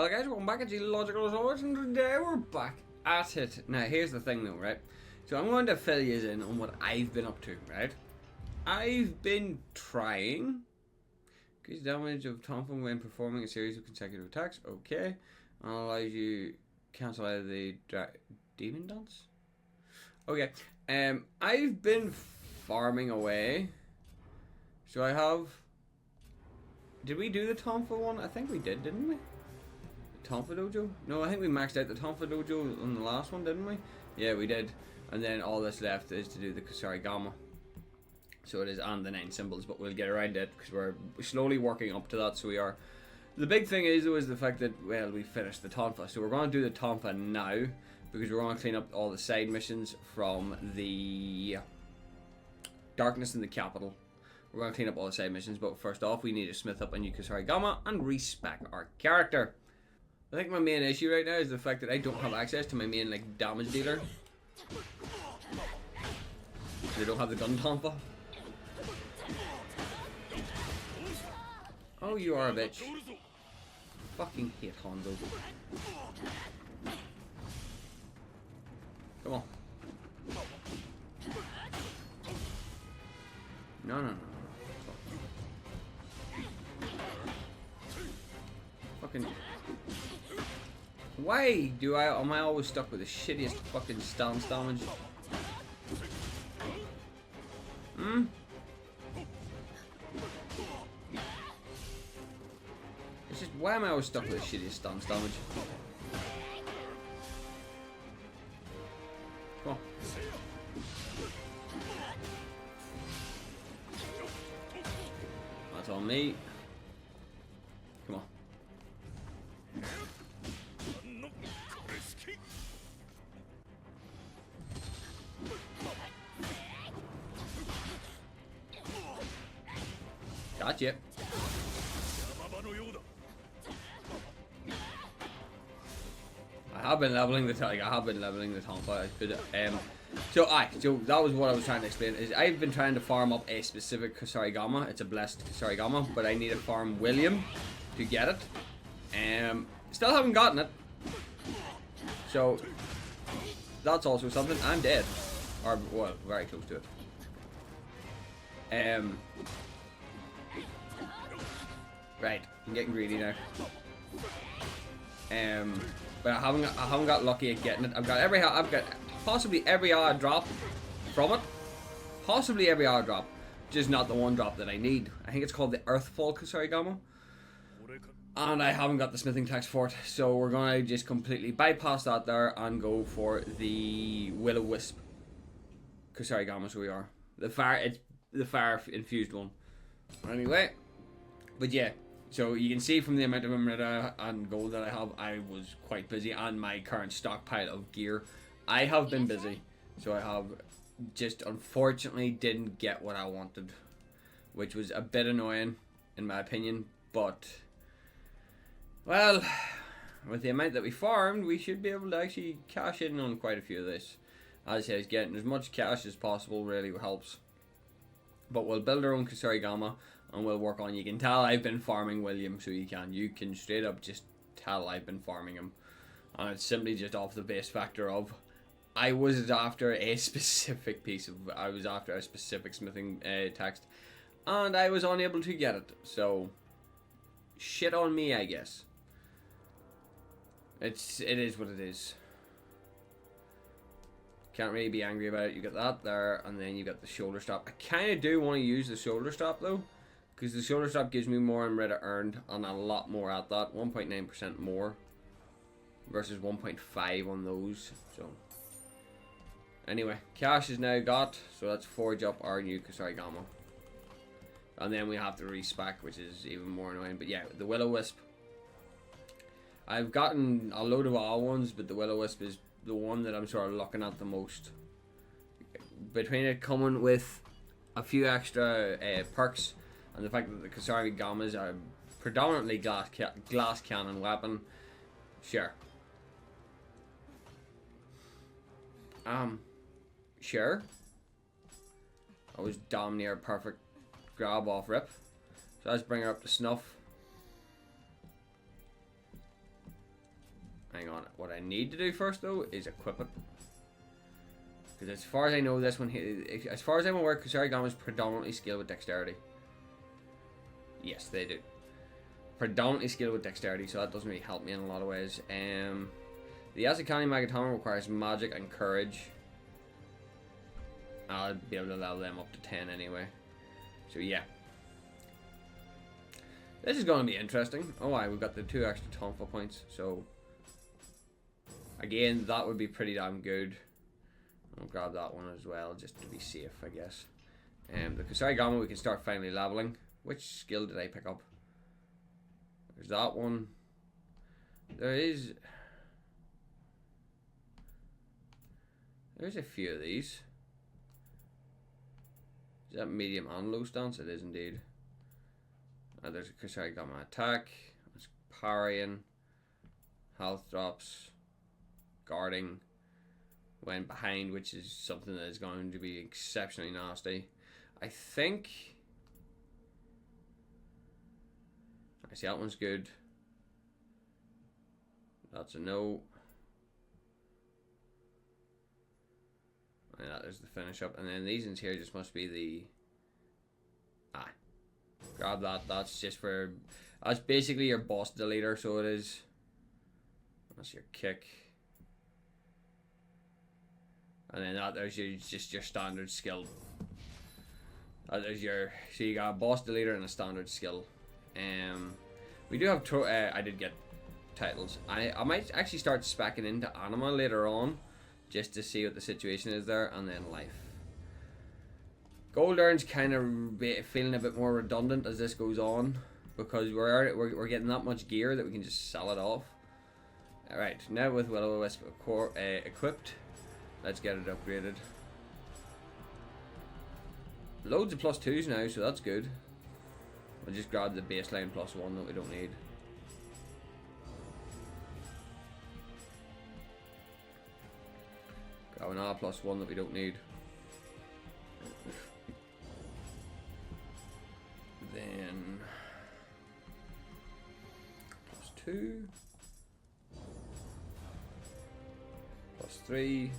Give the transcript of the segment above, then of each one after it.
Hello guys, welcome back to Geological as always, and today we're back at it. Now here's the thing though, right? So I'm going to fill you in on what I've been up to, right? I've been trying. Increase damage of Tonfa when performing a series of consecutive attacks. Okay. And allows you cancel out of the demon dance. Okay. I've been farming away. So I have. Did we do the Tonfa one? I think we did, didn't we? Tonfa Dojo? No, I think we maxed out the Tonfa Dojo on the last one, didn't we? Yeah, we did. And then all that's left is to do the Kusarigama. So it is and the 9 symbols, but we'll get around it because we're slowly working up to that. So we are. The big thing is though is the fact that, well, we finished the Tonfa. So we're going to do the Tonfa now because we're going to clean up all the side missions from the Darkness in the Capital. We're going to clean up all the side missions, but first off, we need to smith up a new Kusarigama and respec our character. I think my main issue right now is the fact that I don't have access to my main like damage dealer. They don't have the gun Tonfa. Oh, you are a bitch. Fucking hate Hondo. Come on. No. Fucking. Why am I always stuck with the shittiest fucking stance damage? It's just, why am I always stuck with the shittiest stance damage? Come on. That's on me. Come on. Gotcha. I have been leveling the Tonfa. So that was what I was trying to explain. Is I've been trying to farm up a specific Kusarigama. It's a blessed Kusarigama, but I need to farm William to get it. Still haven't gotten it. So that's also something. I'm dead, or well, very close to it. Right, I'm getting greedy now. But I haven't got lucky at getting it. I've got possibly every odd drop from it. Possibly every odd drop, just not the one drop that I need. I think it's called the Earthfall Kusarigama. And I haven't got the smithing tax for it, so we're gonna just completely bypass that there and go for the Will-O-Wisp Kusarigama. So we are the fire infused one. Anyway, but yeah. So you can see from the amount of Emerita and gold that I have, I was quite busy, and my current stockpile of gear. I have been busy, so I have just unfortunately didn't get what I wanted, which was a bit annoying in my opinion, but well, with the amount that we farmed, we should be able to actually cash in on quite a few of this. As I say, getting as much cash as possible really helps. But we'll build our own Kusarigama and we'll work on. You can tell I've been farming William, so you can straight up just tell I've been farming him, and it's simply just off the base factor of I was after a specific smithing text, and I was unable to get it. So shit on me, I guess. It is what it is. Can't really be angry about it. You got that there, and then you got the shoulder strap. I kind of do want to use the shoulder strap though, because the shoulder strap gives me more Emerita earned and a lot more at that. 1.9% more versus 1.5 on those. So anyway, cash is now got, so let's forge up our new Kusarigama. And then we have to respec, which is even more annoying. But yeah, the Will-O-Wisp. I've gotten a load of all ones, but the Will-O-Wisp is the one that I'm sort of looking at the most. Between it coming with a few extra perks and the fact that the Kusarigamas are predominantly glass cannon weapon, sure. Sure. That was damn near perfect grab off rip. So let's bring her up to snuff. Hang on. What I need to do first, though, is equip it. Because as far as I know, this one here, as far as I'm aware, Kusarigama is predominantly skilled with dexterity. Yes, they do. Predominantly skilled with dexterity, so that doesn't really help me in a lot of ways. The Asakani Magatama requires magic and courage. I'll be able to level them up to 10 anyway. So yeah. This is going to be interesting. Oh, we've got the 2 extra Tonfa points, so again, that would be pretty damn good. I'll grab that one as well, just to be safe, I guess. The Kusarigama we can start finally leveling. Which skill did I pick up? There's that one. There's a few of these. Is that medium and low stance? It is indeed. There's a Kusarigama attack. There's parrying. Health drops. Guarding. When behind, which is something that is going to be exceptionally nasty. I think... I see that one's good. That's a no. And that is the finish up. And then these ones here just must be the... grab that. That's just for... That's basically your boss deleter, so it is. That's your kick. And then there's just your standard skill. There's your... So you got a boss deleter and a standard skill. We do have... I did get titles. I might actually start speccing into Anima later on, just to see what the situation is there, and then life. Gold Earn's kind of feeling a bit more redundant as this goes on, because we're getting that much gear that we can just sell it off. Alright, now with Will-O-Wisp equipped, let's get it upgraded. Loads of +2s now, so that's good. We'll just grab the baseline +1 that we don't need. Grab an R +1 that we don't need. Then +2, +3.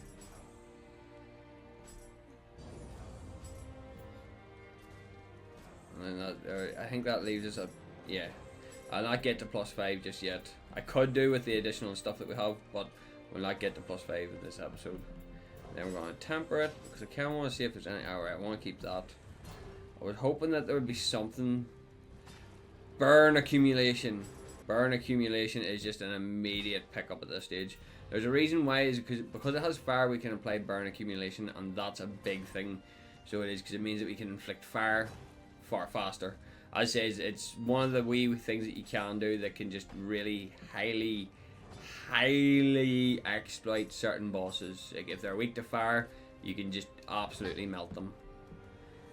And then that, I think that leaves us at, yeah. I'll not get to +5 just yet. I could do with the additional stuff that we have, but we'll not get to +5 in this episode. Then we're going to temper it, because I kind of want to see if there's any... Alright, I want to keep that. I was hoping that there would be something... Burn accumulation. Burn accumulation is just an immediate pickup at this stage. There's a reason why, is because it has fire, we can apply burn accumulation, and that's a big thing. So it is, because it means that we can inflict fire far faster. As I say, it's one of the wee things that you can do that can just really highly exploit certain bosses. Like if they're weak to fire, you can just absolutely melt them.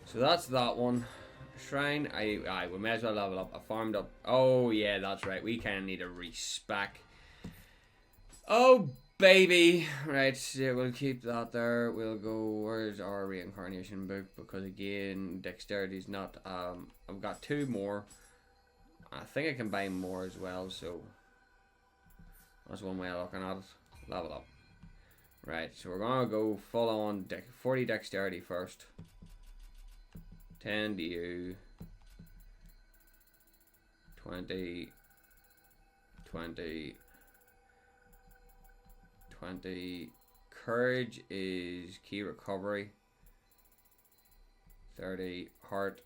So that's that one. Shrine, we may as well level up. I farmed up. Oh yeah, that's right. We kind of need a respec. Oh baby, right? Yeah, we'll keep that there. We'll go. Where's our reincarnation book? Because again, dexterity's not. I've got 2 more. I think I can buy more as well. So that's one way of looking at it. Level up. Right. So we're gonna go full on 40 dexterity first. 10 to you. 20. 20. 20. Courage is key recovery. 30. Heart.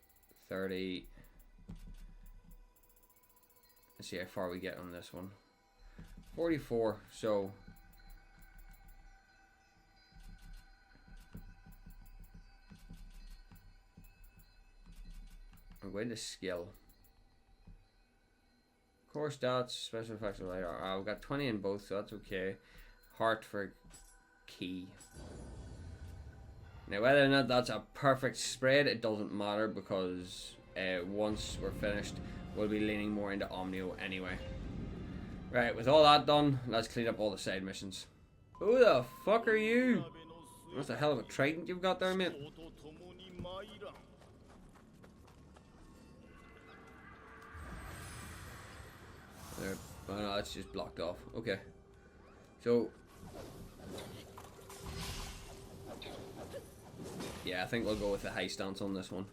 30. Let's see how far we get on this one. 44. So I'm going to skill. Core stats, special effects. I've got 20 in both, so that's okay. Heart for key. Now whether or not that's a perfect spread, it doesn't matter, because once we're finished, we'll be leaning more into Omnio anyway. Right, with all that done, let's clean up all the side missions. Who the fuck are you? That's a hell of a trident you've got there, mate. There. Oh no, that's just blocked off. Okay. So, yeah, I think we'll go with the high stance on this one.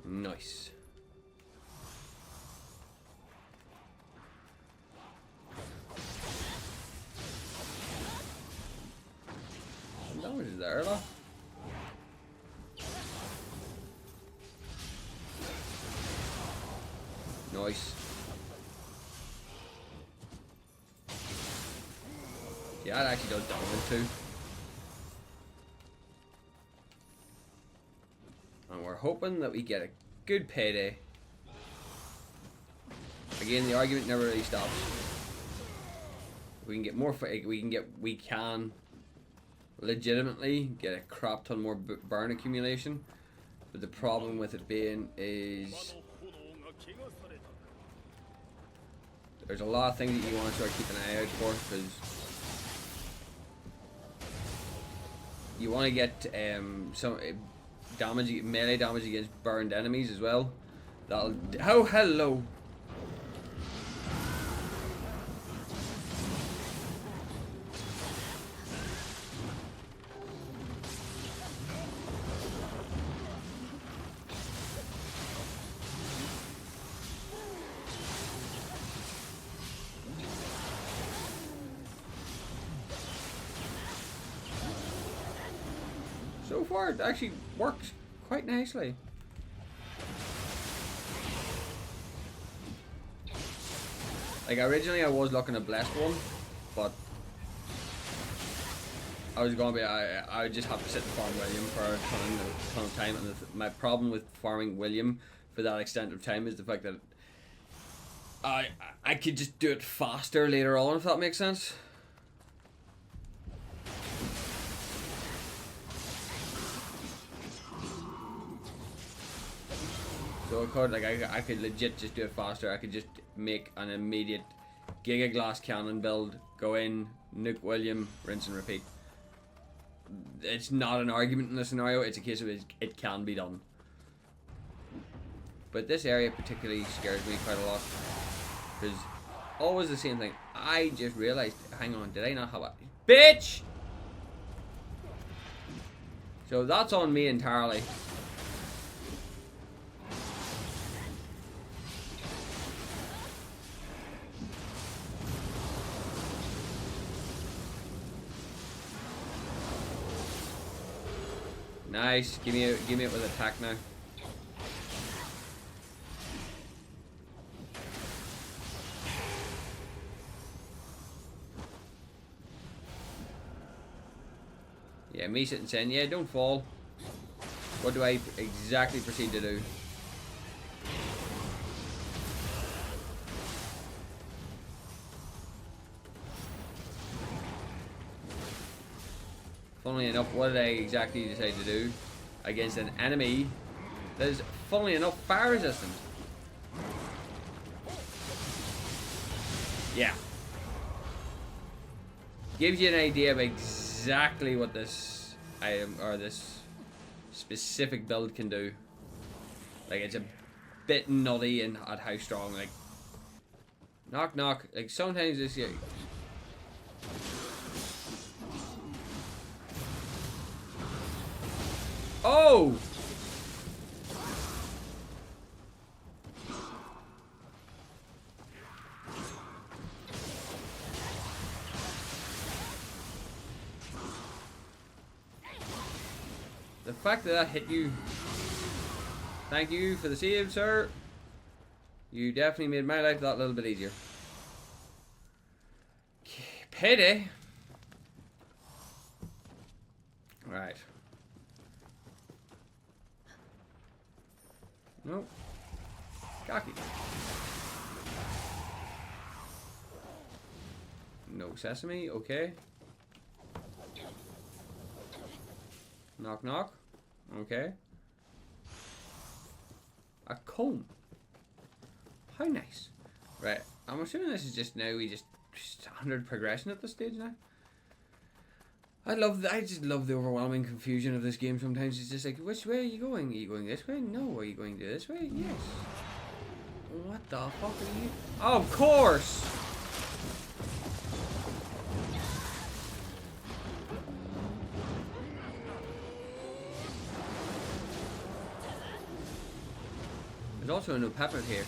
Nice. That was there, though. Nice. Yeah, it actually does damage too. And we're hoping that we get a good payday. Again, the argument never really stops. We can get more. We can legitimately get a crap ton more burn accumulation. But the problem with it being is there's a lot of things that you want to start keeping an eye out for, because you want to get some damage, melee damage against burned enemies as well. That'll. Oh, hello. So far, it actually works quite nicely. Like, originally I was looking at Blessed one, but I was going to be, I would just have to sit and farm William for a ton of time, and my problem with farming William for that extent of time is the fact that I could just do it faster later on, if that makes sense. So I could, like, I could legit just do it faster. I could just make an immediate Giga Glass Cannon build, go in, nuke William, rinse and repeat. It's not an argument in this scenario, it's a case of it can be done. But this area particularly scares me quite a lot, because always the same thing. I just realized, hang on, did I not have a... Bitch! So that's on me entirely. Nice. Give me it with attack now. Yeah, me sitting saying, yeah, don't fall. What do I exactly proceed to do? Funnily enough, what did I exactly decide to do against an enemy that is, funnily enough, fire resistant? Yeah. Gives you an idea of exactly what this item or this specific build can do. Like, it's a bit nutty in at how strong. Like, knock knock. Like, sometimes this year. Oh! The fact that hit you. Thank you for the save, sir. You definitely made my life that little bit easier. Payday. Right. Nope. Cocky. No sesame, okay. Knock knock. Okay. A comb. How nice. Right. I'm assuming this is just now we just standard progression at this stage now. I just love the overwhelming confusion of this game sometimes. It's just like, which way are you going? Are you going this way? No. Are you going this way? Yes. What the fuck are you? Oh, of course! There's also a new pepper here.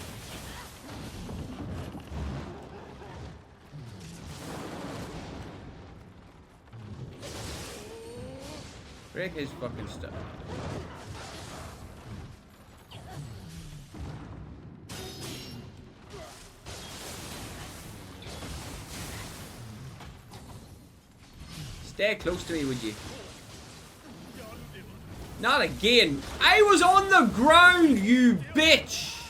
Break his fucking stuff. Stay close to me, would you? Not again! I was on the ground, you bitch!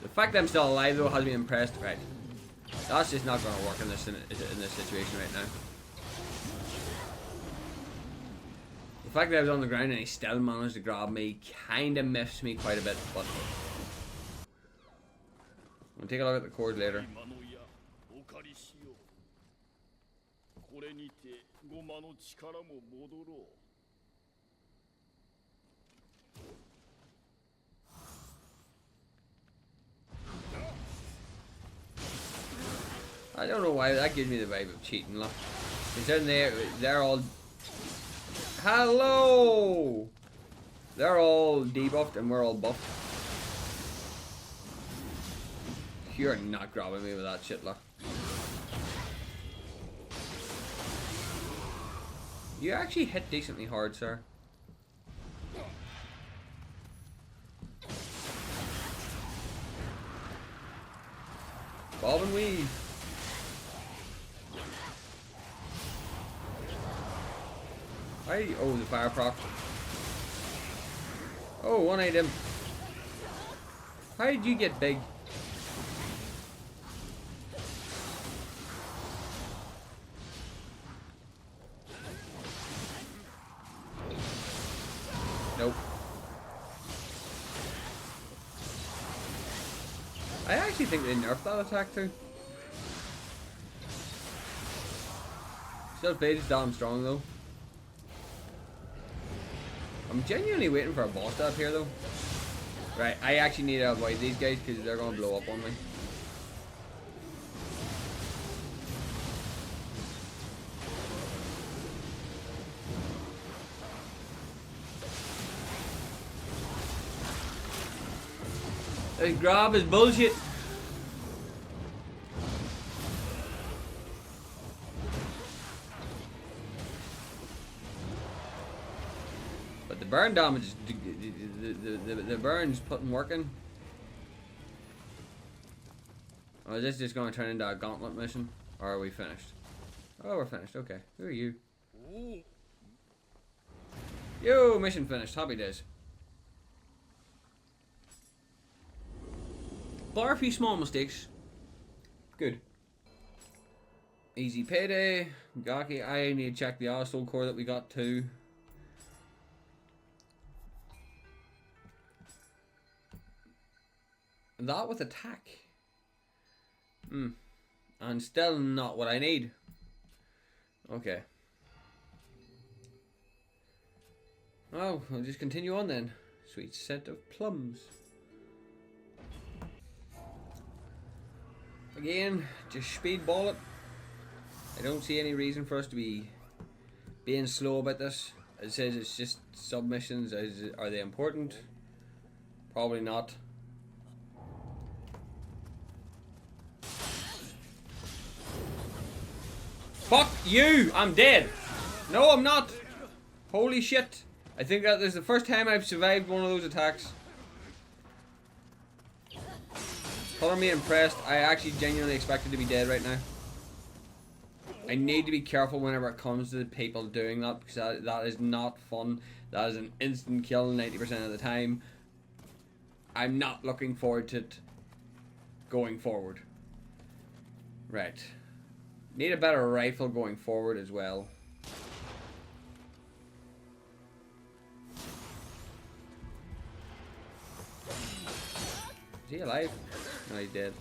The fact that I'm still alive though has me impressed. Right. That's just not gonna work in this situation right now. The fact that I was on the ground and he still managed to grab me kinda miffs me quite a bit, but we'll take a look at the cord later. I don't know why that gives me the vibe of cheating, look. Considering they're all... Hello! They're all debuffed and we're all buffed. You're not grabbing me with that shit, look. You actually hit decently hard, sir. Bob and weave. Oh, the fire proc. Oh, one item. How did you get big? Nope. I actually think they nerfed that attack too. Still plays damn strong though. I'm genuinely waiting for a boss to appear though. Right, I actually need to avoid these guys because they're gonna blow up on me. This grab is bullshit. But the burn damage is the burn's putting working. Or is this just going to turn into a gauntlet mission? Or are we finished? Oh, we're finished. Okay. Who are you? Yo, mission finished. Happy days. Bar a few small mistakes. Good. Easy payday. Gaki, I need to check the Arsehole core that we got too. That with attack. And still not what I need. Okay. Oh, we'll just continue on then. Sweet scent of plums. Again, just speedball it. I don't see any reason for us to be being slow about this. It says it's just submissions. Are they important? Probably not. Fuck you! I'm dead! No, I'm not! Holy shit! I think that is the first time I've survived one of those attacks. Color me impressed. I actually genuinely expected to be dead right now. I need to be careful whenever it comes to people doing that because that is not fun. That is an instant kill 90% of the time. I'm not looking forward to it going forward. Right. Need a better rifle going forward as well. Is he alive? No, he's dead.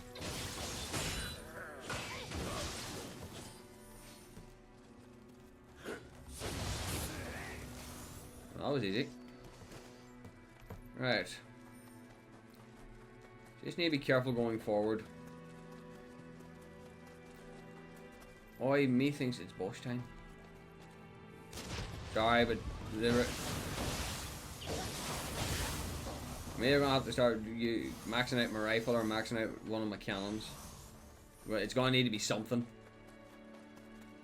That was easy. Right. Just need to be careful going forward. Oi, me thinks it's boss time. Sorry, but I'm either gonna have to start maxing out my rifle or maxing out one of my cannons. But it's gonna need to be something.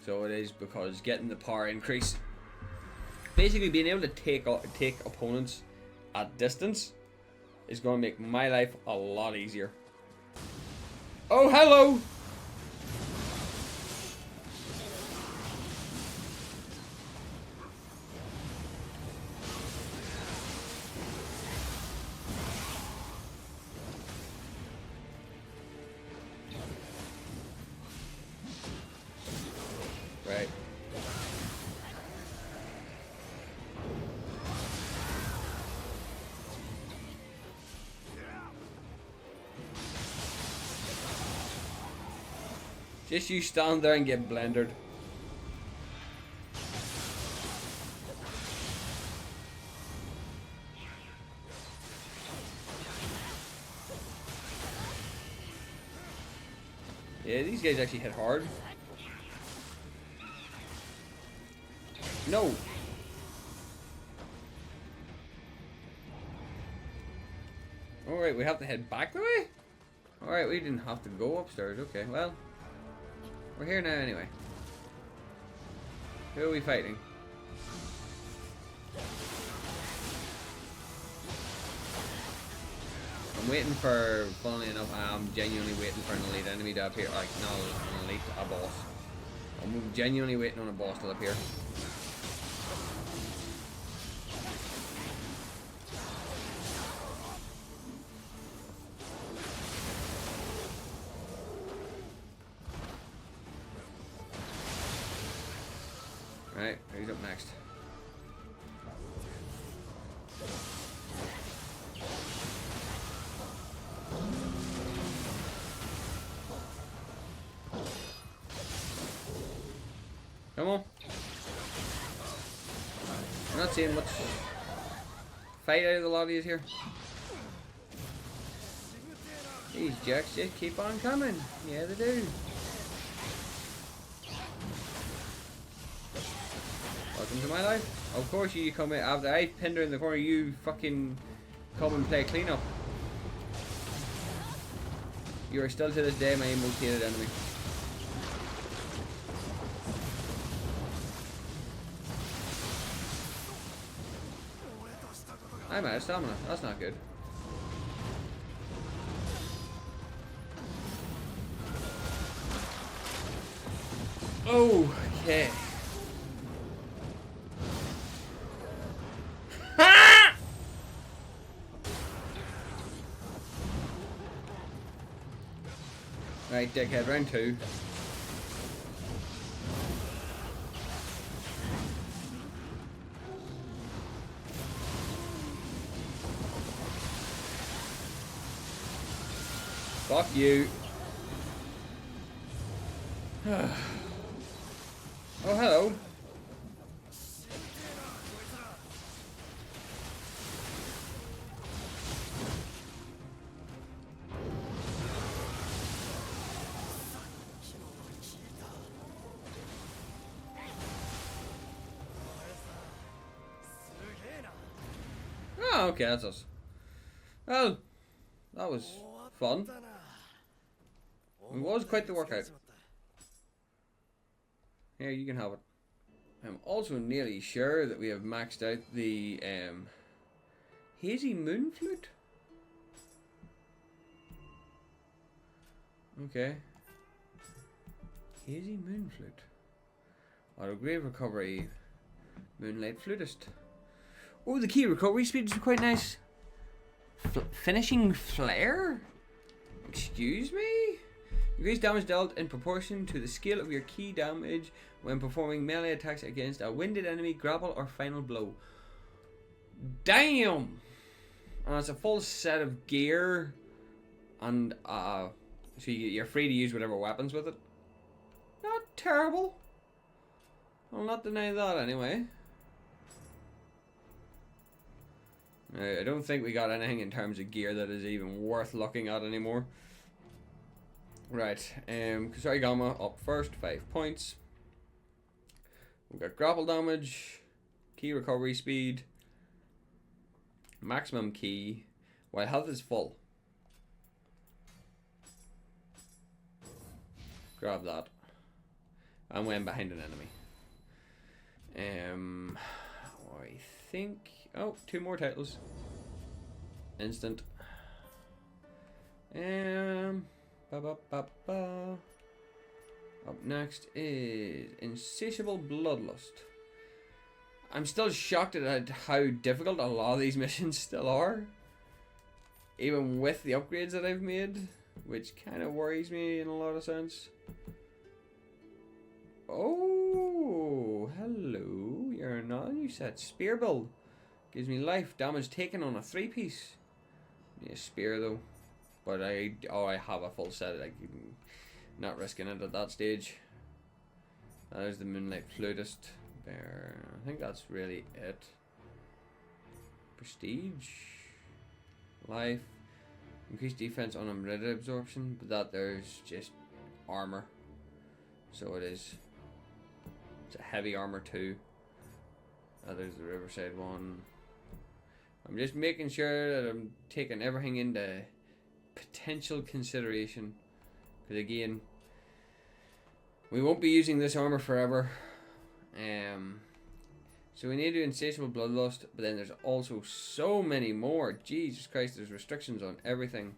So it is, because getting the power increase, basically being able to take opponents at distance, is gonna make my life a lot easier. Oh, hello! Right. Just you stand there and get blendered. Yeah, these guys actually hit hard. No. Alright, we have to head back the way? Alright, we didn't have to go upstairs. Okay, well. We're here now anyway. Who are we fighting? I'm waiting for, funnily enough, I'm genuinely waiting for an elite enemy to appear. Like, not an elite, a boss. I'm genuinely waiting on a boss to appear. Right, who's up next? Come on. I'm not seeing much fight out of the lot of these here. These jacks just keep on coming. Yeah, they do. Welcome to my life. Of course you come in after I pinned her in the corner, you fucking come and play cleanup. You are still to this day my most hated enemy. I'm out of stamina. That's not good. Okay. Right, dickhead, round 2. Fuck you. Oh, hello. Oh, okay, that's us. Well, that was fun. It was quite the workout. Here, you can have it. I'm also nearly sure that we have maxed out the Hazy Moon Flute. Okay. Hazy Moon Flute. Auto grave recovery. Moonlight Flutist. Oh, the key recovery speed is quite nice. Finishing flare? Excuse me? Increase damage dealt in proportion to the scale of your key damage when performing melee attacks against a winded enemy, grapple, or final blow. Damn! And it's a full set of gear, and so you're free to use whatever weapons with it. Not terrible. I'll not deny that anyway. I don't think we got anything in terms of gear that is even worth looking at anymore. Right, Kusarigama up first, 5 points. We've got grapple damage, key recovery speed, maximum key, while health is full. Grab that. And went behind an enemy. I think... Oh, 2 more titles. Instant. Up next is Insatiable Bloodlust. I'm still shocked at how difficult a lot of these missions still are. Even with the upgrades that I've made. Which kind of worries me in a lot of sense. Oh, hello. You're not. You said spear build. Gives me life. Damage taken on a 3-piece. Yeah, spear though. But I have a full set. I'm not risking it at that stage. There's the Moonlight Flutist. There. I think that's really it. Prestige. Life. Increased defense on unlimited absorption. But that there's just armor. So it is. It's a heavy armor too. There's the Riverside one. I'm just making sure that I'm taking everything into potential consideration. Because again, we won't be using this armor forever. So we need to do Insatiable Bloodlust, but then there's also so many more. Jesus Christ, there's restrictions on everything.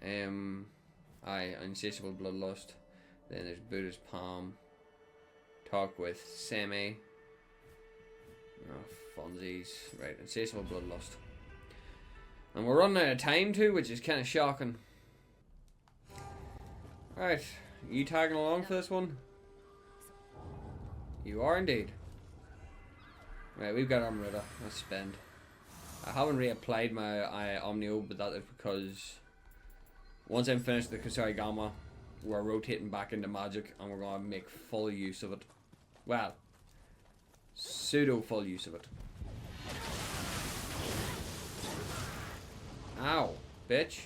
Insatiable Bloodlust. Then there's Buddha's Palm. Talk with Semi. Oh, funsies. Right, Insatiable Bloodlust. And we're running out of time too, which is kind of shocking. Right, you tagging along for this one? You are indeed. Right, we've got Armorita. Let's spend. I haven't reapplied my Omnio, but that is because once I'm finished the Kusarigama, we're rotating back into magic and we're going to make full use of it. Well, pseudo full use of it. Ow, bitch.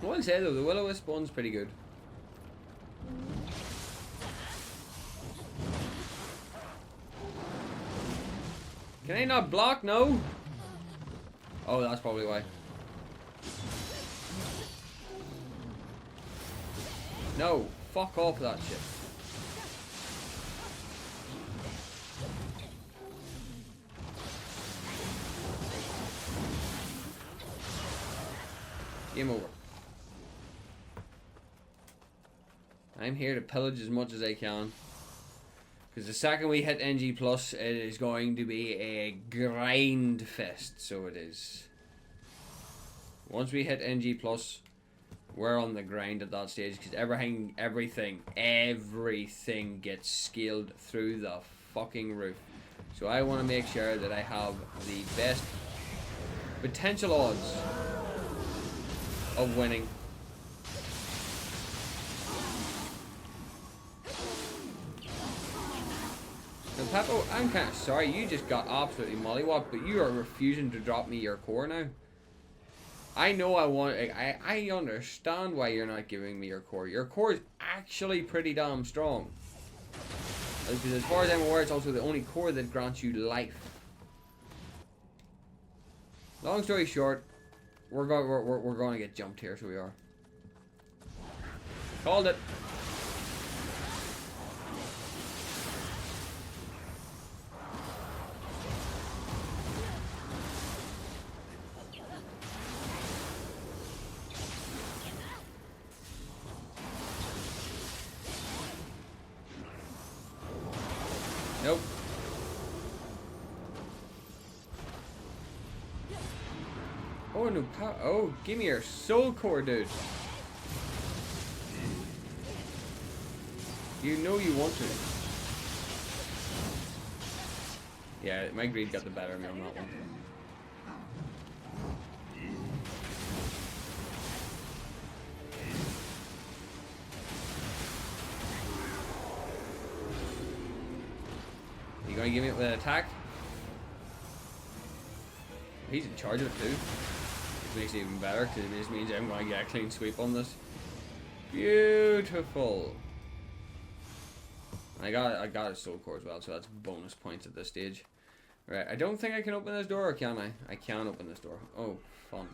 I will say though, the Will-O-Wisp one's pretty good. Can I not block? No? Oh, that's probably why. No, fuck off that shit. Game over. I'm here to pillage as much as I can. Because the second we hit NG+, it is going to be a grind fest. So it is. Once we hit NG+, we're on the grind at that stage. Because everything gets scaled through the fucking roof. So I want to make sure that I have the best potential odds of winning. And Peppo, I'm kind of sorry, you just got absolutely mollywopped, but you are refusing to drop me your core now. I know I understand why you're not giving me your core. Your core is actually pretty damn strong. Because as far as I'm aware, it's also the only core that grants you life. Long story short, we're going to get jumped here, so we are. Called it. Nope. Oh no! Oh, give me your soul core, dude. You know you want to. Yeah, my greed got the better of me on that one. to give me it with an attack. He's in charge of it too. Which makes it even better because it just means I'm going to get a clean sweep on this. Beautiful. I got a soul core as well, so that's bonus points at this stage. Right, I don't think I can open this door, or can I? I can open this door. Oh, fun.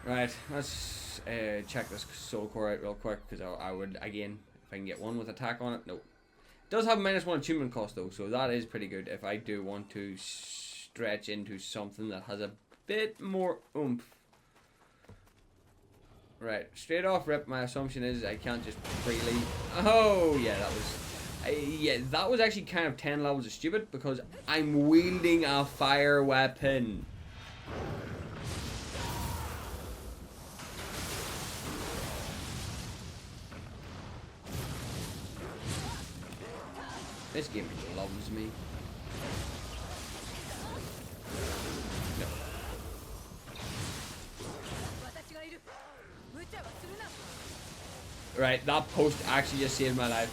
Right, let's check this soul core out real quick, because I would, again, if I can get one with attack on it, no. It does have -1 achievement cost though, so that is pretty good if I do want to stretch into something that has a bit more oomph. Right, straight off rip, my assumption is I can't just freely... Oh, yeah, that was... yeah, that was actually kind of 10 levels of stupid because I'm wielding a fire weapon. This game loves me. No. Right, that post actually just saved my life.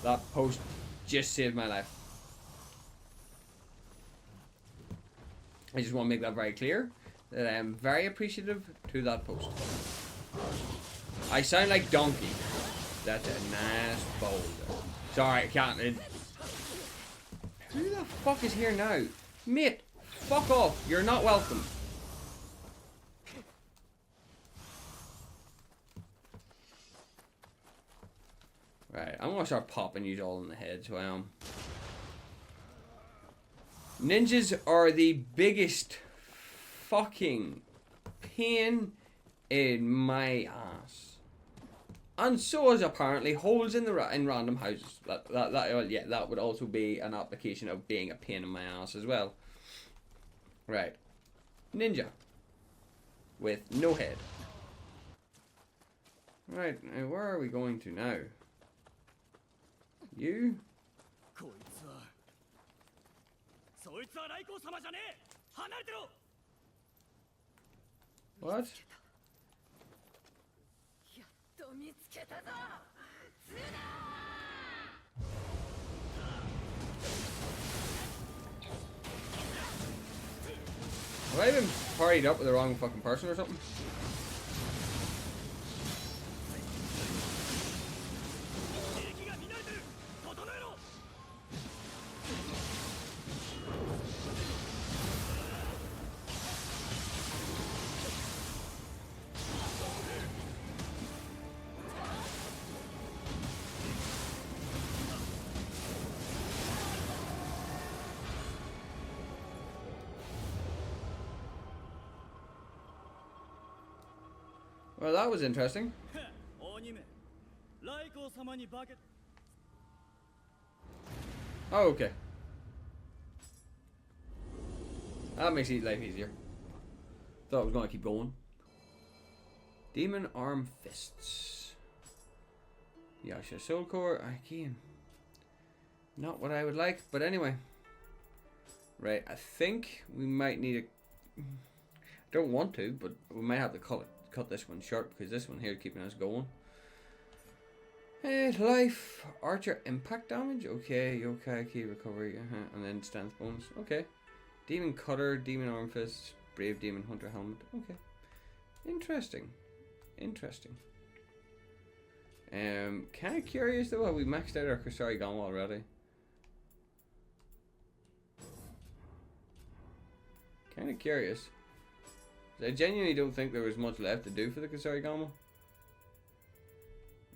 That post just saved my life. I just want to make that very clear that I am very appreciative to that post. I sound like Donkey. That's a nice boulder. Sorry, I can't. Who the fuck is here now? Mate, fuck off. You're not welcome. Right, I'm gonna start popping you all in the head, so I am. Ninjas are the biggest fucking pain in my ass, and so is apparently holes in random houses. That would also be an application of being a pain in my ass as well. Right, ninja with no head. Right, now where are we going to now? You? What? Have I been parried up with the wrong fucking person or something? Well, that was interesting. Oh, okay. That makes life easier. Thought I was going to keep going. Demon Arm Fists. Yasha Soul Core. Again. Not what I would like, but anyway. Right, I think we might need a... I don't want to, but we might have to cut this one short because this one here is keeping us going. Life, Archer impact damage. Okay, yokai key recovery, and then stance bonus. Okay, Demon Cutter, Demon Arm Fist, Brave Demon Hunter helmet. Okay, interesting. Kind of curious though. Have we maxed out our Kusarigama already? Kind of curious. I genuinely don't think there was much left to do for the Kusarigama.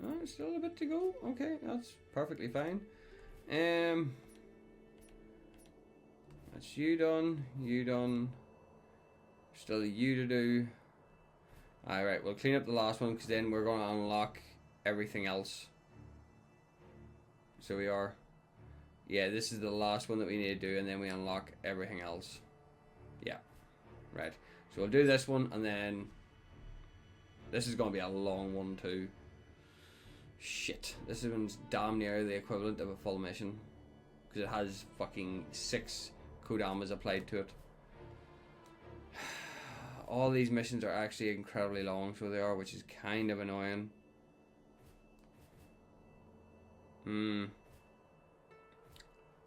Oh, still a bit to go. Okay, that's perfectly fine. That's you done. Still you to do. Alright, we'll clean up the last one because then we're going to unlock everything else. So we are. Yeah, this is the last one that we need to do and then we unlock everything else. Yeah, right. So we'll do this one, and then this is going to be a long one too. Shit, this one's damn near the equivalent of a full mission because it has fucking 6 kodamas applied to it. All these missions are actually incredibly long, so they are, which is kind of annoying.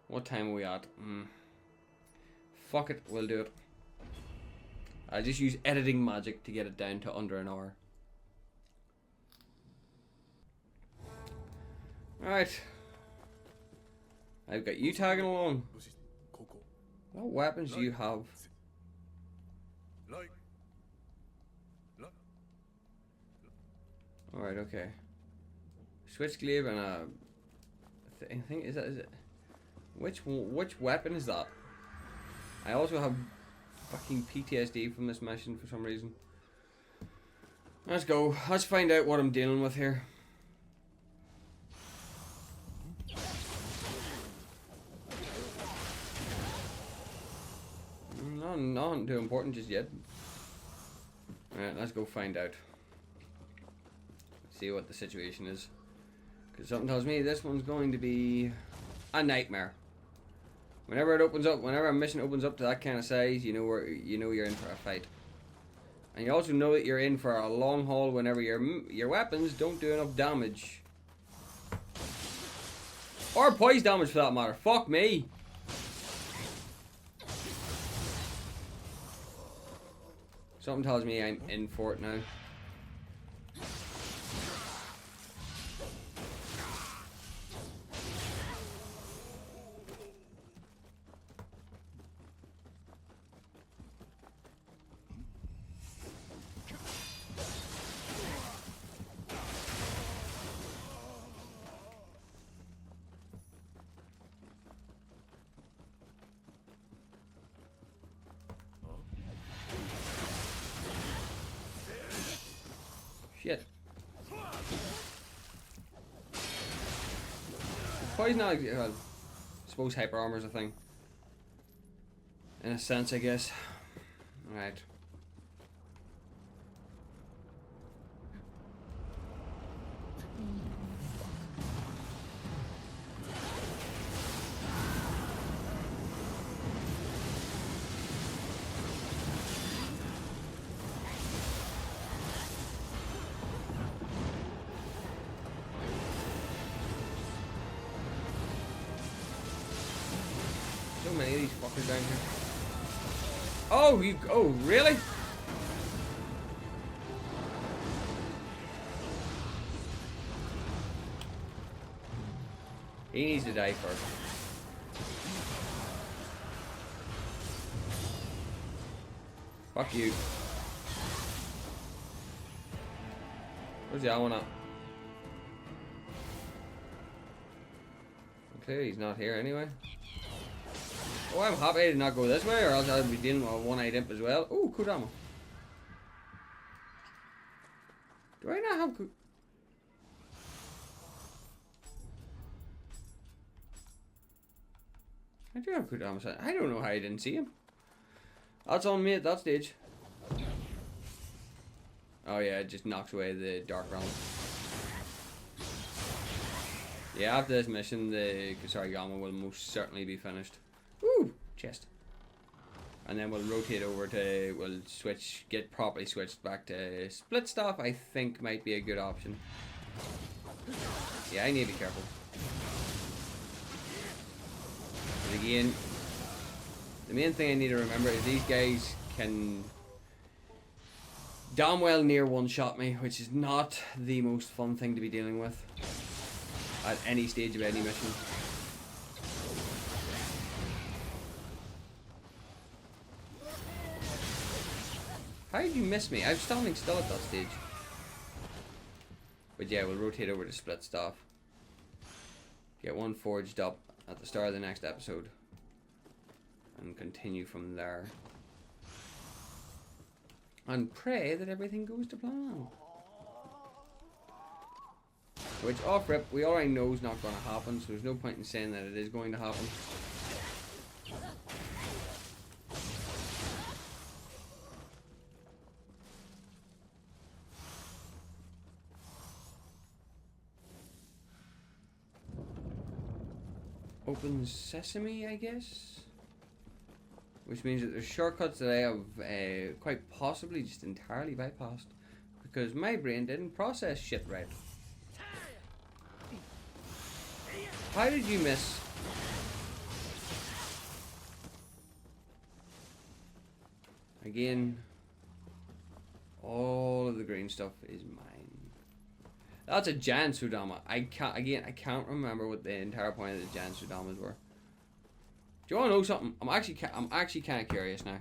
What time are we at? Fuck it, we'll do it. I'll just use editing magic to get it down to under an hour. Alright. I've got you tagging along. What weapons do you have? Alright, okay. Switch glaive and a... I think, is it... Which weapon is that? I also have fucking PTSD from this mission for some reason. Let's go. Let's find out what I'm dealing with here. Not too important just yet. Alright, let's go find out. See what the situation is. Because something tells me this one's going to be a nightmare. Whenever it opens up, whenever a mission opens up to that kind of size, you know you're in for a fight. And you also know that you're in for a long haul whenever your weapons don't do enough damage. Or poise damage for that matter. Fuck me. Something tells me I'm in for it now. Shit. Poison, I suppose hyper armor is a thing. In a sense, I guess. Alright. So many of these fuckers down here. Oh, really? He needs to die first. Fuck you. Where's the other one at? Okay, he's not here anyway. Oh, I'm happy I did not go this way, or else I'd be dealing with a one-eyed imp as well. Oh, Kodama. Do I not have I do have Kodama. I don't know how I didn't see him. That's on me at that stage. Oh yeah, it just knocks away the dark realm. Yeah, after this mission, the Kusarigama will most certainly be finished. Woo! Chest. And then we'll rotate over to, we'll switch, get properly switched back to split staff. I think might be a good option. Yeah, I need to be careful. But again, the main thing I need to remember is these guys can damn well near one-shot me, which is not the most fun thing to be dealing with at any stage of any mission. How did you miss me? I'm standing still at that stage. But yeah, we'll rotate over to split staff. Get one forged up at the start of the next episode. And continue from there. And pray that everything goes to plan. Which, off rip, we already know is not going to happen, so there's no point in saying that it is going to happen. Open sesame, I guess? Which means that there's shortcuts that I have quite possibly just entirely bypassed. Because my brain didn't process shit right. How did you miss? Again, all of the green stuff is mine. That's a giant Sudama. I can't remember what the entire point of the giant Sudamas were. Do you want to know something? I'm actually kind of curious now.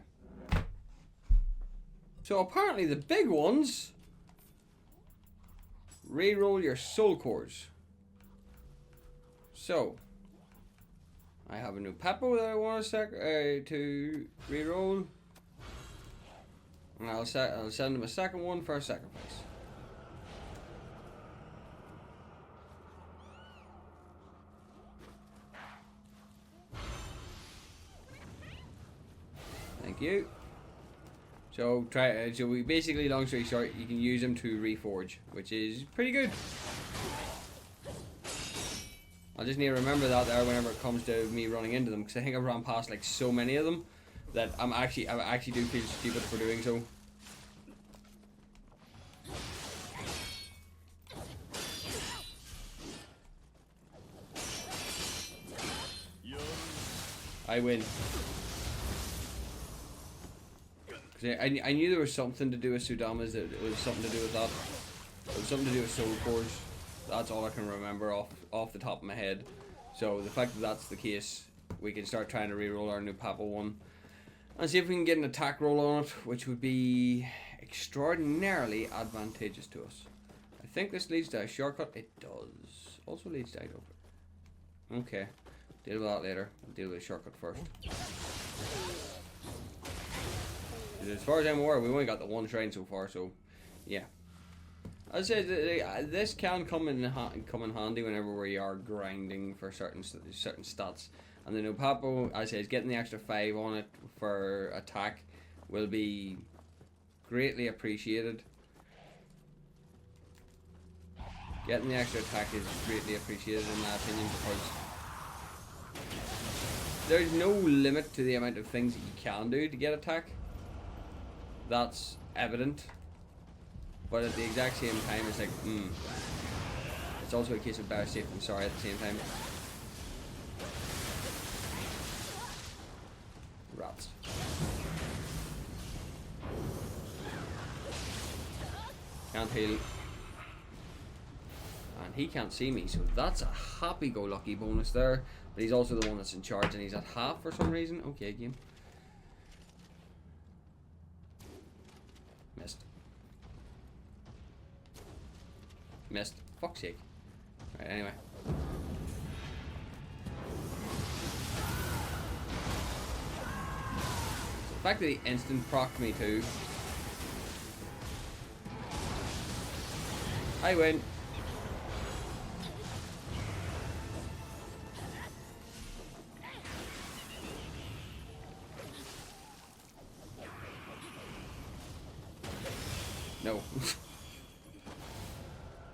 So apparently the big ones reroll your soul cores. So I have a new Peppo that I want to reroll, and I'll send him a second one for a sacrifice. Thank you. So so we basically, long story short, you can use them to reforge, which is pretty good. I just need to remember that there whenever it comes to me running into them, because I think I've run past like so many of them that I actually do feel stupid for doing so. I win. Cause I knew there was something to do with Sudamas, that it was something to do with that. It was something to do with soul cores. That's all I can remember off the top of my head. So the fact that that's the case, we can start trying to reroll our new Papa one and see if we can get an attack roll on it, which would be extraordinarily advantageous to us. I think this leads to a shortcut. It does. Also leads to over. Okay. Deal with that later. I'll deal with the shortcut first. As far as I'm aware, we've only got the one shrine so far, so yeah. As I said, this can come in handy whenever we are grinding for certain stats. And the new Papo, as I said, getting the extra 5 on it for attack will be greatly appreciated. Getting the extra attack is greatly appreciated in my opinion, because there's no limit to the amount of things that you can do to get attack. That's evident. But at the exact same time, it's like, it's also a case of better safe than sorry at the same time. Rats. Can't heal. And he can't see me, so that's a happy-go-lucky bonus there. But he's also the one that's in charge, and he's at half for some reason. Okay, game. Missed. Missed. Fuck's sake. Right, anyway. So the fact that he instant procced me too. I win. No.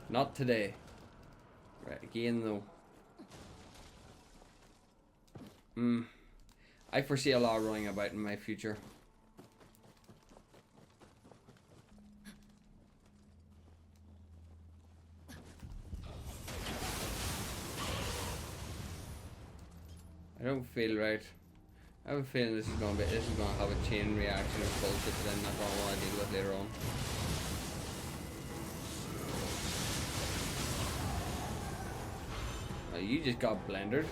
Not today. Right, again though. I foresee a lot running about in my future. I don't feel right. I have a feeling this is gonna have a chain reaction of bullshit that I'm not gonna want to deal with later on. You just got blendered.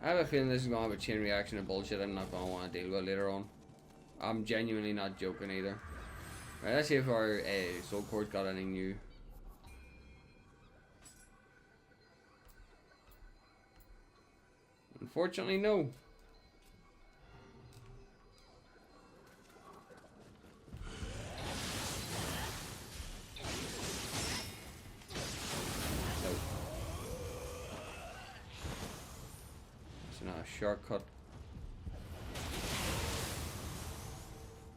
I have a feeling this is gonna have a chain reaction of bullshit I'm not gonna want to deal with later on. I'm genuinely not joking either. Right, let's see if our soul core's got anything new. Unfortunately, no. Shortcut.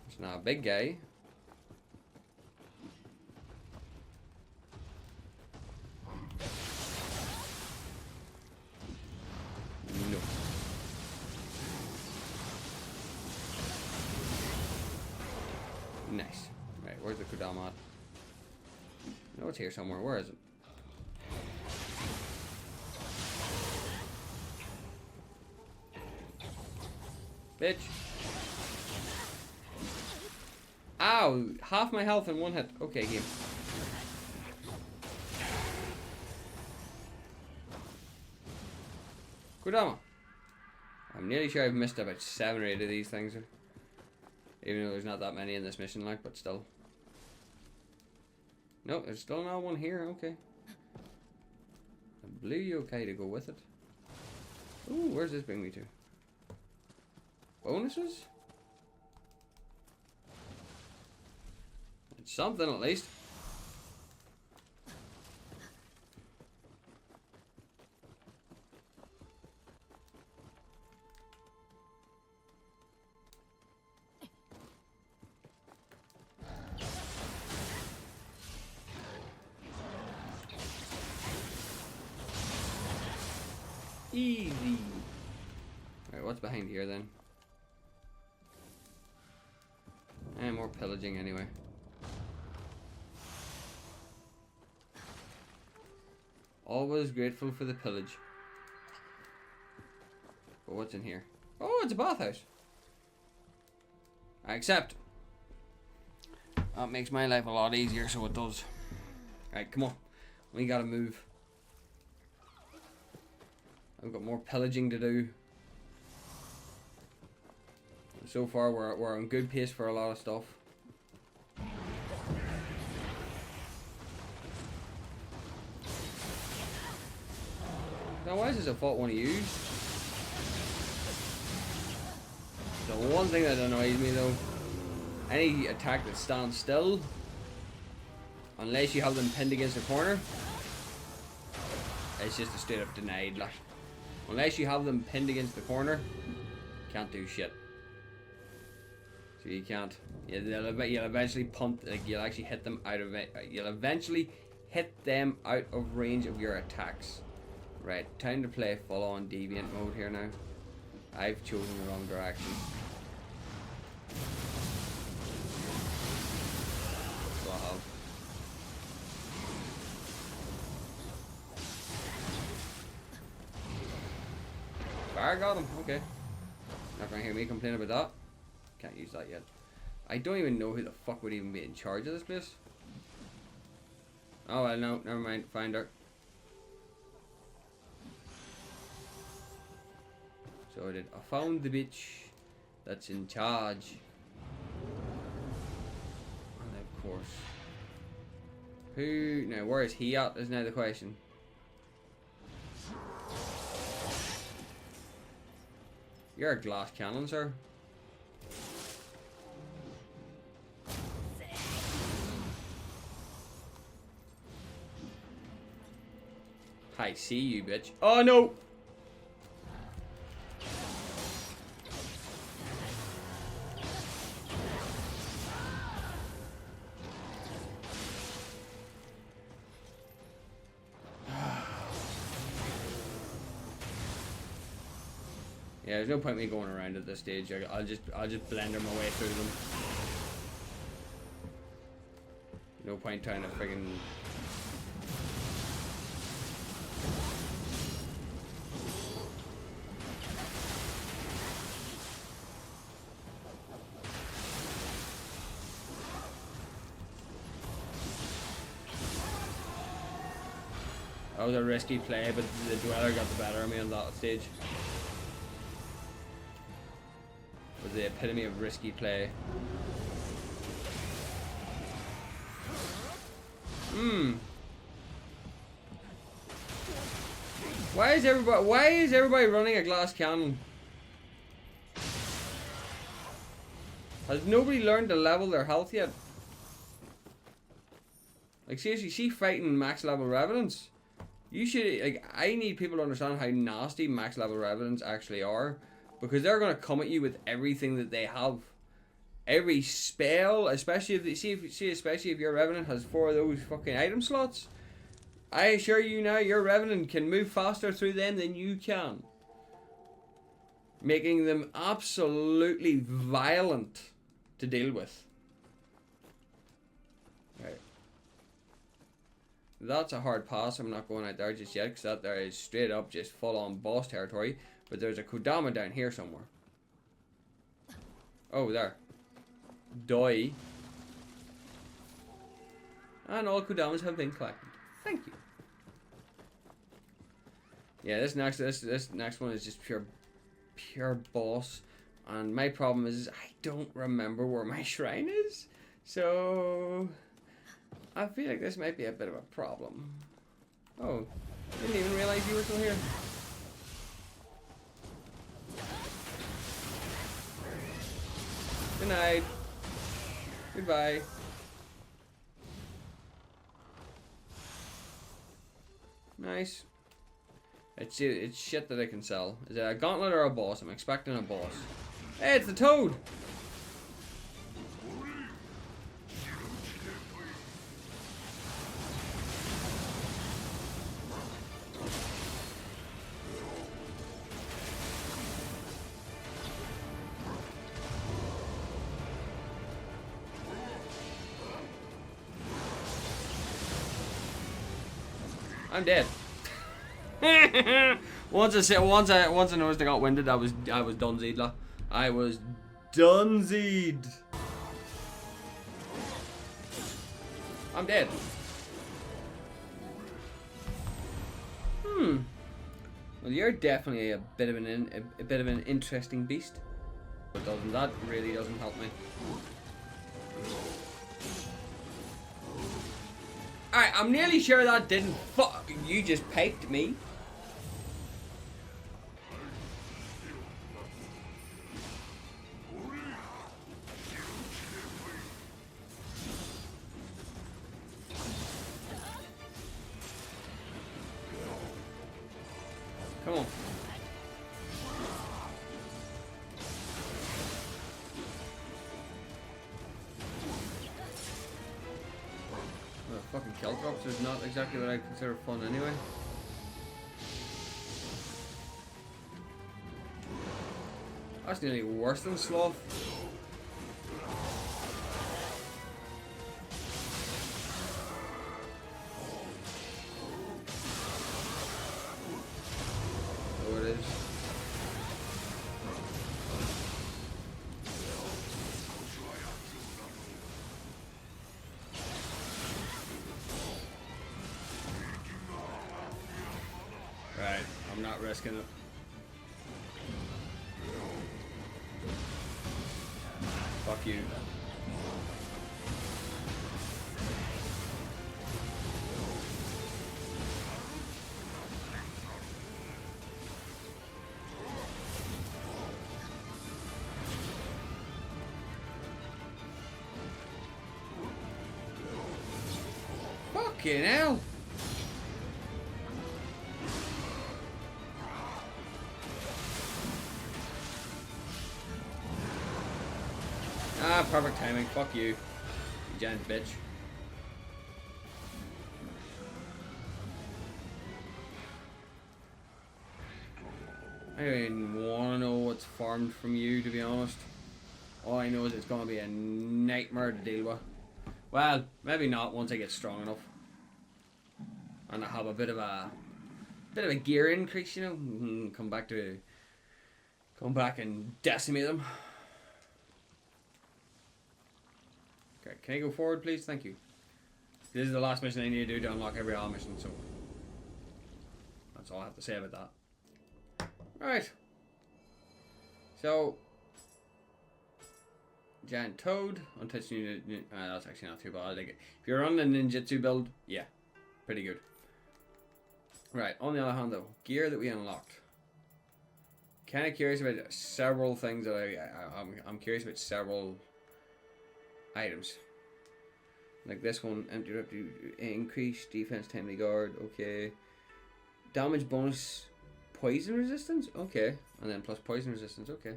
It's not a big guy. No. Nice. Right, where's the Kodama at? No, it's here somewhere. Where is it? Bitch. Ow! Half my health in one hit. Okay, game. Kodama. I'm nearly sure I've missed about 7 or 8 of these things. Even though there's not that many in this mission, like, but still. No, there's still not one here. Okay. A blue yokai to go with it. Ooh, where's this bring me to? Bonuses? It's something at least. Easy. Alright, what's behind here then? And more pillaging anyway. Always grateful for the pillage. But what's in here? Oh, it's a bathhouse. I accept. That makes my life a lot easier, so it does. Alright, come on. We gotta move. I've got more pillaging to do. So far, we're on good pace for a lot of stuff. Now, why is this a fault one of you? The one thing that annoys me though, any attack that stands still, unless you have them pinned against the corner, it's just a straight up denied. Like, unless you have them pinned against the corner, can't do shit. So you can't. You'll eventually punt. Like, you'll actually hit them out of it. You'll eventually hit them out of range of your attacks. Right, time to play full-on deviant mode here now. I've chosen the wrong direction. So I have. Fire got him. Okay. Not gonna hear me complain about that. Can't use that yet. I don't even know who the fuck would even be in charge of this place. Oh well, no, never mind. Find her. So I did. I found the bitch that's in charge. And of course, who now? Where is he at? Is now the question. You're a glass cannon, sir. I see you, bitch. Oh no! Yeah, there's no point me going around at this stage. I'll just blender my way through them. No point trying to friggin'. That was a risky play, but the dweller got the better of me on that stage. It was the epitome of risky play. Why is everybody running a glass cannon? Has nobody learned to level their health yet? Like, seriously, she fighting max level revenants. You should, like, I need people to understand how nasty max level revenants actually are, because they're gonna come at you with everything that they have, every spell, especially especially if your revenant has 4 of those fucking item slots. I assure you now, your revenant can move faster through them than you can, making them absolutely violent to deal with. Right. That's a hard pass. I'm not going out there just yet, because that there is straight up just full on boss territory. But there's a Kodama down here somewhere. Oh, there. Doi. And all Kudamas have been collected. Thank you. Yeah, this next one is just pure boss. And my problem is I don't remember where my shrine is. So I feel like this might be a bit of a problem. Oh, didn't even realize you were still here. Good night. Goodbye. Nice. It's shit that I can sell. Is it a gauntlet or a boss? I'm expecting a boss. Hey, it's the toad! I'm dead. once I noticed I got winded, I was dunsied, la. I was dunsied. I'm dead. Well, you're definitely a bit of an interesting beast. But that really doesn't help me. Alright, I'm nearly sure that didn't fuck. You just piped me. Come on. Fucking Caltrops is not exactly what I consider fun anyway. That's nearly worse than Sloth. Oh, it is. Right, I'm not risking it. Fuck you. Fucking hell. Ah, perfect timing. Fuck you. You giant bitch. I don't even want to know what's farmed from you, to be honest. All I know is it's going to be a nightmare to deal with. Well, maybe not once I get strong enough. And I have a bit of a gear increase, you know. Come back and decimate them. Okay, can I go forward, please? Thank you. This is the last mission I need to do to unlock every all mission, so that's all I have to say about that. Right. So, giant toad, untouched unit. That's actually not too bad. Like, if you're on the ninjutsu build, yeah, pretty good. Right. On the other hand, though, gear that we unlocked. Kind of curious about several things that I'm curious about several items. Like this one, increase defense timely guard, okay. Damage bonus, poison resistance, okay. And then plus poison resistance, okay.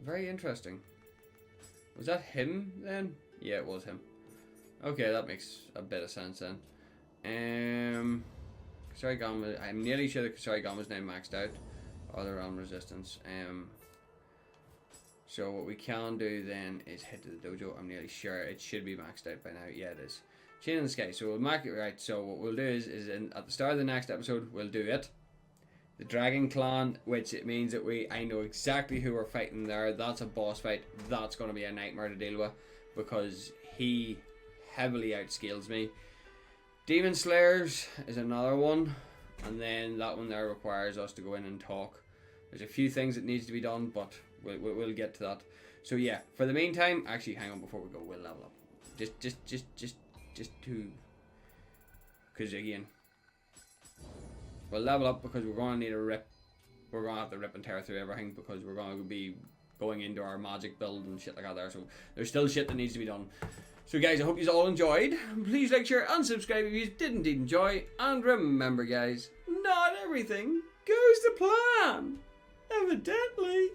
Very interesting. Was that him then? Yeah, it was him. Okay, that makes a bit of sense then. Kasari I'm nearly sure the Kasari Gun was now maxed out. Other realm resistance. So what we can do then is head to the dojo. I'm nearly sure it should be maxed out by now. Yeah, it is. Chain in the Sky. So we'll mark it right. So what we'll do is at the start of the next episode, we'll do it. The Dragon Clan, which it means that I know exactly who we're fighting there. That's a boss fight. That's going to be a nightmare to deal with because he heavily outscales me. Demon Slayers is another one, and then that one there requires us to go in and talk. There's a few things that needs to be done, but we'll get to that. So yeah, for the meantime, actually, hang on before we go. We'll level up. Just to, because again, we'll level up because we're going to need a rip. We're going to have to rip and tear through everything because we're going to be going into our magic build and shit like that there. So there's still shit that needs to be done. So guys, I hope you all enjoyed. Please like, share, and subscribe if you didn't enjoy. And remember guys, not everything goes to plan. Evidently.